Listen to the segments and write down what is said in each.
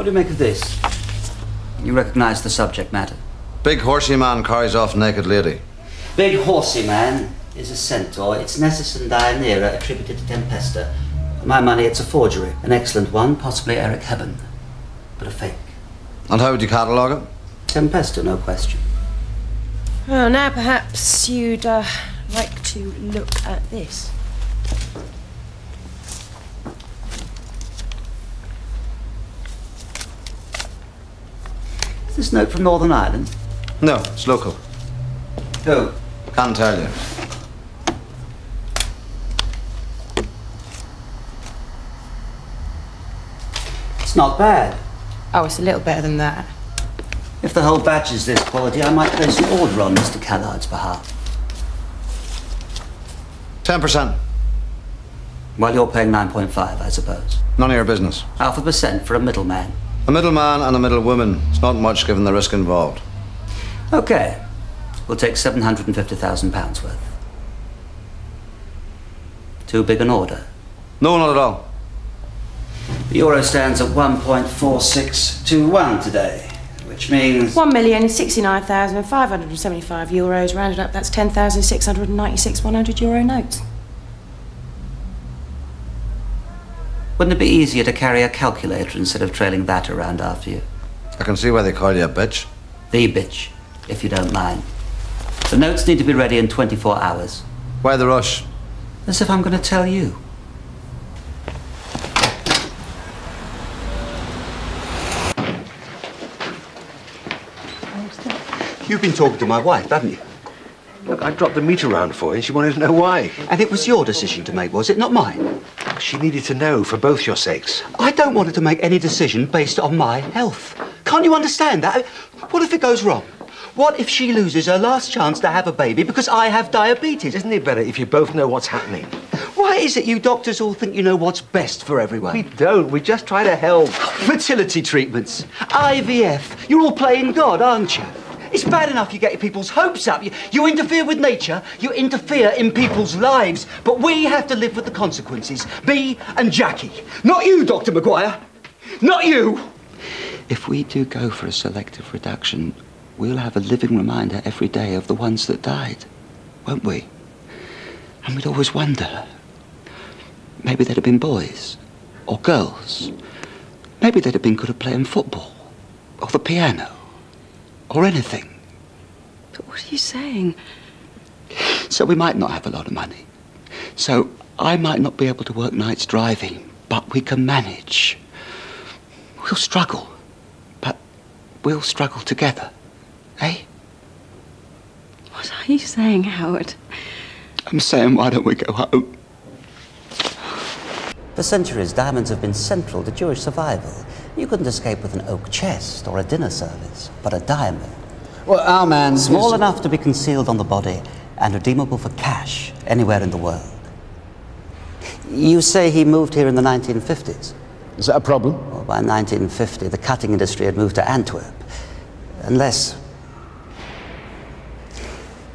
What do you make of this? You recognise the subject matter? Big horsey man carries off naked lady. Big horsey man is a centaur. It's Nessus and Deianira attributed to Tempesta. For my money, it's a forgery. An excellent one, possibly Eric Hebben, but a fake. And how would you catalogue it? Tempesta, no question. Well, now perhaps you'd like to look at this. Is this note from Northern Ireland? No, it's local. Who? Can't tell you. It's not bad. Oh, it's a little better than that. If the whole batch is this quality, I might place an order on Mr. Callard's behalf. 10%. Well, you're paying 9.5, I suppose. None of your business. Half a percent for a middleman. A middleman and a middlewoman. It's not much given the risk involved. Okay. We'll take £750,000 worth. Too big an order? No, not at all. The euro stands at 1.4621 today, which means... €1,069,575, rounded up, that's 10,696 €100 notes. Wouldn't it be easier to carry a calculator instead of trailing that around after you? I can see why they call you a bitch. The bitch, if you don't mind. The notes need to be ready in 24 hours. Why the rush? As if I'm going to tell you. You've been talking to my wife, haven't you? Look, I dropped the meter around for you and she wanted to know why. And it was your decision to make, was it? Not mine. She needed to know for both your sakes. I don't want her to make any decision based on my health. Can't you understand that? What if it goes wrong? What if she loses her last chance to have a baby because I have diabetes? Isn't it better if you both know what's happening? Why is it you doctors all think you know what's best for everyone? We don't. We just try to help. Fertility treatments, IVF. You're all playing God, aren't you? It's bad enough you get people's hopes up. You interfere with nature, you interfere in people's lives. But we have to live with the consequences. Me and Jackie. Not you, Dr. Maguire. Not you. If we do go for a selective reduction, we'll have a living reminder every day of the ones that died, won't we? And we'd always wonder. Maybe they'd have been boys or girls. Maybe they'd have been good at playing football or the piano. Or anything. But what are you saying? So we might not have a lot of money. So I might not be able to work nights driving, but we can manage. We'll struggle, but we'll struggle together, eh? What are you saying, Howard? I'm saying, why don't we go home? For centuries, diamonds have been central to Jewish survival. You couldn't escape with an oak chest or a dinner service, but a diamond. Well, our man... Small enough to be concealed on the body and redeemable for cash anywhere in the world. You say he moved here in the 1950s? Is that a problem? Well, by 1950, the cutting industry had moved to Antwerp. Unless...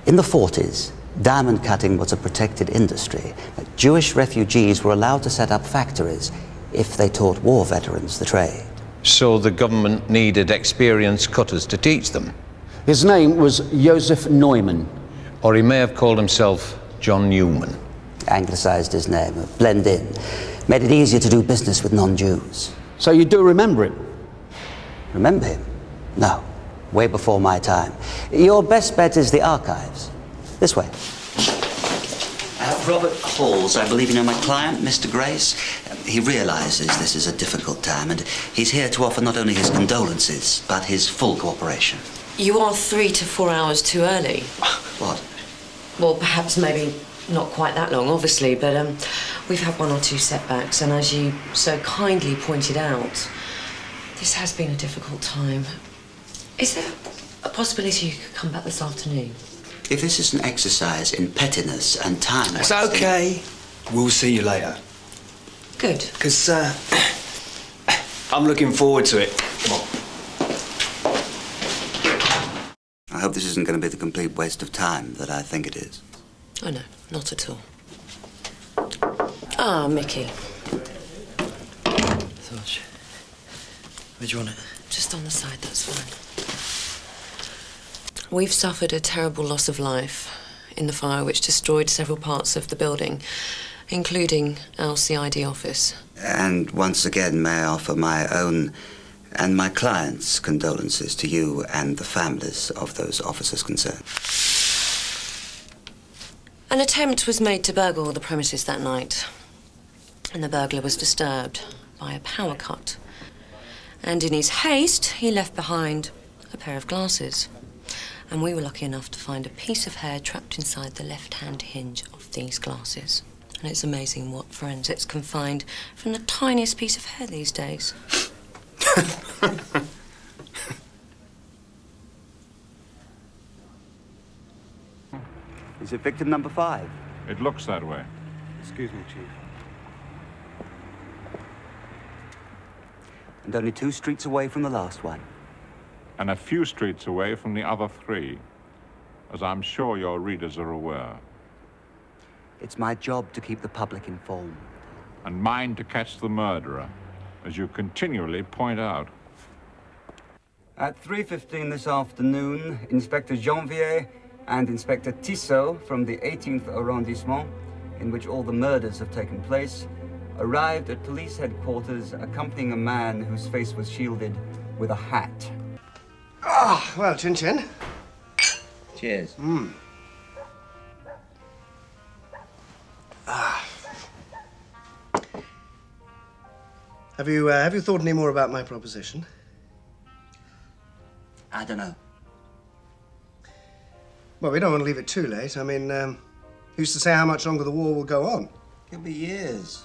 In the 40s, diamond cutting was a protected industry. Jewish refugees were allowed to set up factories if they taught war veterans the trade. So the government needed experienced cutters to teach them? His name was Joseph Neumann. Or he may have called himself John Newman. Anglicised his name, blend in. Made it easier to do business with non-Jews. So you do remember him? Remember him? No. Way before my time. Your best bet is the archives. This way. Robert Halls, I believe you know my client, Mr. Grace. He realises this is a difficult time, and he's here to offer not only his condolences, but his full cooperation. You are 3 to 4 hours too early. What? Well, perhaps maybe not quite that long, obviously, but we've had 1 or 2 setbacks, and as you so kindly pointed out, this has been a difficult time. Is there a possibility you could come back this afternoon? If this is an exercise in pettiness and time... It's okay. We'll see you later. Good. Because, I'm looking forward to it. Come on. I hope this isn't going to be the complete waste of time that I think it is. Oh, no, not at all. Ah, Mickey. Where do you want it? Just on the side, that's fine. We've suffered a terrible loss of life in the fire which destroyed several parts of the building, including our CID office. And once again, may I offer my own and my clients' condolences to you and the families of those officers concerned. An attempt was made to burgle the premises that night, and the burglar was disturbed by a power cut. And in his haste, he left behind a pair of glasses. And we were lucky enough to find a piece of hair trapped inside the left-hand hinge of these glasses. And it's amazing what forensics can find from the tiniest piece of hair these days. Is it victim number 5? It looks that way. Excuse me, Chief. And only 2 streets away from the last one. And a few streets away from the other 3, as I'm sure your readers are aware. It's my job to keep the public informed. And mine to catch the murderer, as you continually point out. At 3:15 this afternoon, Inspector Janvier and Inspector Tissot from the 18th arrondissement, in which all the murders have taken place, arrived at police headquarters accompanying a man whose face was shielded with a hat. Ah, well, Chin Chin. Cheers. Have you thought any more about my proposition? I don't know. Well, we don't want to leave it too late. I mean, who's to say how much longer the war will go on? Could be years.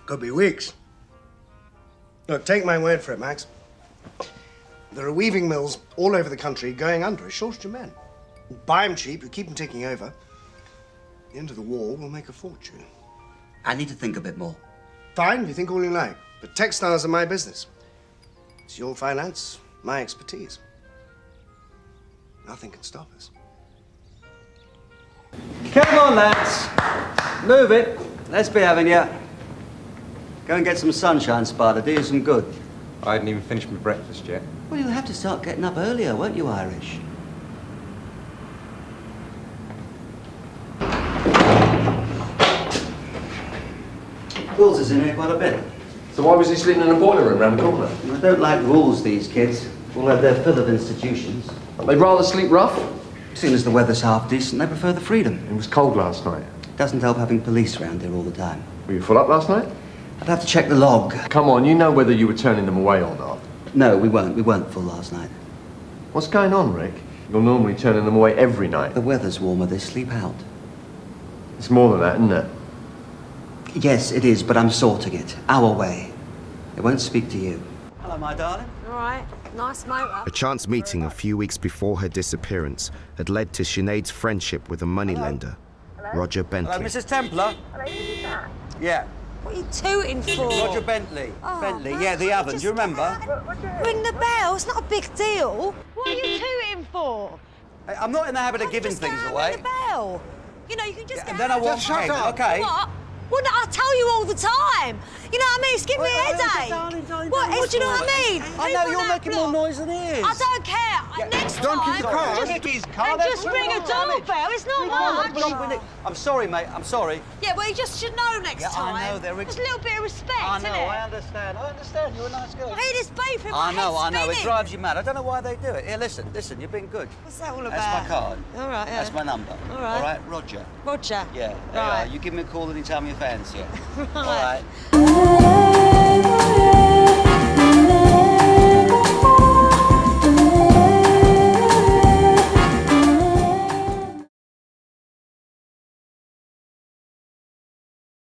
Could be weeks. Look, take my word for it, Max. There are weaving mills all over the country going under, a shortage of men. You buy them cheap, you keep them ticking over. At the end of the war, we'll make a fortune. I need to think a bit more. Fine, you think all you like. But textiles are my business. It's your finance, my expertise. Nothing can stop us. Come on, lads. Move it. Let's be having you. Go and get some sunshine, Sparta. Do you some good. I hadn't even finished my breakfast yet. Well, you'll have to start getting up earlier, won't you, Irish? Rules is in here quite a bit. So why was he sleeping in a boiler room round the corner? I don't like rules, these kids. All have their fill of institutions. They'd rather sleep rough? Seeing as the weather's half decent, they prefer the freedom. It was cold last night. Doesn't help having police around here all the time. Were you full up last night? I'd have to check the log. Come on, you know whether you were turning them away or not. No, we weren't. We weren't full last night. What's going on, Rick? You're normally turning them away every night. The weather's warmer, they sleep out. It's more than that, isn't it? Yes, it is, but I'm sorting it. Our way. It won't speak to you. Hello, my darling. All right. Nice motor. A chance meeting a few weeks before her disappearance had led to Sinead's friendship with a moneylender, Roger Bentley. Hello, Mrs. Templar. Hello, who's that? Yeah. What are you tooting for? Roger Bentley. Oh, Bentley, man, yeah, the oven. Do you remember? Ring the bell. It's not a big deal. What are you tooting for? Hey, I'm not in the habit of giving just things go away. Ring the bell. You know, you can just And then I won't pay, okay? What? Well, no, I tell you all the time. You know what I mean? It's giving me a headache. Darling, What? Do you know what I mean? I know you're making more noise than he is. I don't care. Next don't time, kick the car. just, Kick his car. and just ring a doorbell. It's not much. I'm sorry, mate. I'm sorry. Yeah, well, you just should know next time. I know. There's a little bit of respect, I know. isn't it? I understand. I understand. You're a nice girl. I hear this beeping. I know. My head's It spinning. drives you mad. I don't know why they do it. Here, listen. You've been good. What's that all about? That's my card. All right, yeah. That's my number. All right. All right, Roger. Roger. Yeah. Right. You give me a call anytime you fancy it. Right. All right.